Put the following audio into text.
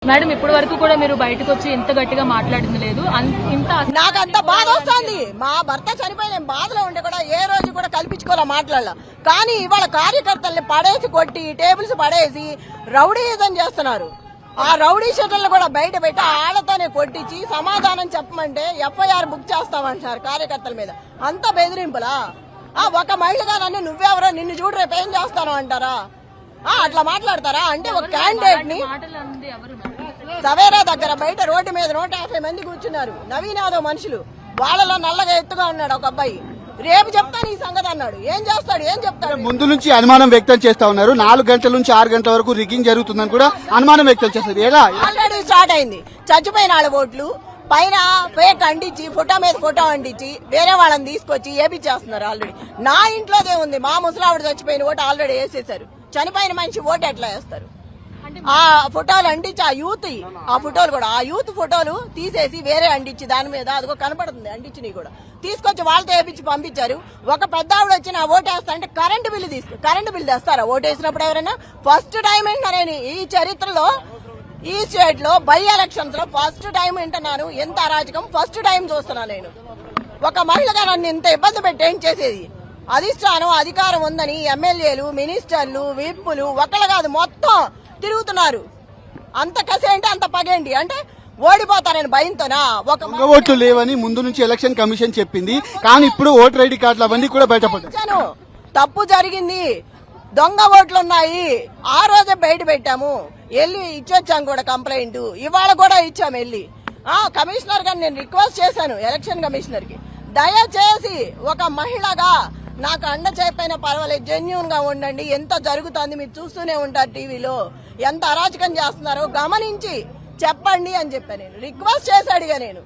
Madam ఇప్పటి వరకు కూడా మీరు బయటకు వచ్చి ఇంత గట్టిగా మాట్లాడింది లేదు. నాకు అంత బాధ వస్తుంది. మా భర్త చనిపోయిన బాధలో ఉండే కూడా ఏ రోజు కూడా కల్పించుకోవాలా మాట్లాడాల. కానీ ఇవాళ కార్యకర్తల్ని పడేసి కొట్టి టేబుల్స్ పడేసి రౌడీయిజం చేస్తున్నారు. ఆ రౌడీ షీటర్లు కూడా బయట పెట్టి ఆళ్లతోనే కొట్టించి సమాధానం చెప్పమంటే ఎఫ్ఐఆర్ బుక్ చేస్తామంటున్నారు కార్యకర్తల మీద. అంత బెదిరింపులా? ఒక మహిళగా నన్ను నువ్వెవరో నిన్ను చూడు రేపు ఏం చేస్తాను అంటారా? అట్లా మాట్లాడతారా? అంటే ఒక క్యాండిడేట్ ని సవేరా దగ్గర బయట రోడ్డు మీద 150 మంది కూర్చున్నారు. నవీన్ యాదవ్ మనుషులు, వాళ్ళలో నల్లగా ఎత్తుగా ఉన్నాడు ఒక అబ్బాయి. రేపు చెప్తాను ఈ సంగతి అన్నాడు. ఏం చేస్తాడు? ఏం చెప్తాడు? ముందు నుంచి అనుమానం వ్యక్తం చేస్తా ఉన్నారు. 4 గంటల నుంచి 6 గంటల వరకు రిగ్గింగ్ జరుగుతుందని కూడా అనుమానం వ్యక్తం చేస్తారు. ఎలా? ఆల్రెడీ స్టార్ట్ అయింది. చచ్చిపోయిన వాళ్ళ ఓట్లు పైన ఫేక్ అంటించి ఫోటో మీద ఫోటో అంటించి వేరే వాళ్ళని తీసుకొచ్చి ఏపిచ్చేస్తున్నారు. ఆల్రెడీ నా ఇంట్లోదే ఉంది. మా ముసలావిడ చచ్చిపోయిన ఓటు ఆల్రెడీ వేసేశారు. చనిపోయిన మనిషి ఓటు ఎట్లా వేస్తారు? ఆ ఫోటోలు అంటించి ఆ ఫోటోలు కూడా ఆ యూత్ ఫోటోలు తీసేసి వేరే అంటించి దాని మీద అదిగో కనపడుతుంది అంటించి కూడా తీసుకొచ్చి వాళ్ళతో వేపించి పంపించారు. ఒక పెద్ద ఆవిడ వచ్చి నా ఓటు వేస్తా అంటే కరెంటు బిల్లు తెస్తారా ఓటు వేసినప్పుడు? ఎవరైనా ఫస్ట్ టైం వింటున్నారని ఈ చరిత్రలో ఈ స్టేట్ లో బై ఎలక్షన్స్ లో ఫస్ట్ టైం వింటున్నాను. ఎంత అరాజకం ఫస్ట్ టైం చూస్తున్నాను నేను. ఒక మహిళగా నన్ను ఇంత ఇబ్బంది పెట్టి ఏం చేసేది? అధిష్టానం అధికారం ఉందని ఎమ్మెల్యేలు, మినిస్టర్లు, విప్పులు ఒకళ్ళు కాదు మొత్తం తిరుగుతున్నారు. అంత కసేంటి, అంత పగేంటి అంటే ఓడిపోతారని భయంతోనా? ఒక ఓట్లు లేవని ముందు నుంచి ఎలక్షన్ కమిషన్ చెప్పింది. కానీ ఇప్పుడు ఓటర్ ఐడి కార్డులు అవన్నీ కూడా బయటపడ్డాయి. తప్పు జరిగింది, దొంగ ఓట్లు ఉన్నాయి. ఆ రోజే బయట పెట్టాము. వెళ్ళి ఇచ్చొచ్చాం కూడా కంప్లైంట్. ఇవాళ కూడా ఇచ్చాము వెళ్ళి. కమిషనర్ గారు నేను రిక్వెస్ట్ చేశాను ఎలక్షన్ కమిషనర్ కి, దయచేసి ఒక మహిళగా నాకు అండ చేయకపోయినా పర్వాలేదు, జెన్యూన్ గా ఉండండి. ఎంత జరుగుతుంది మీరు చూస్తూనే ఉంటారు టీవీలో. ఎంత అరాచకం చేస్తున్నారో గమనించి చెప్పండి అని చెప్పాను. నేను రిక్వెస్ట్ చేసి అడిగా నేను.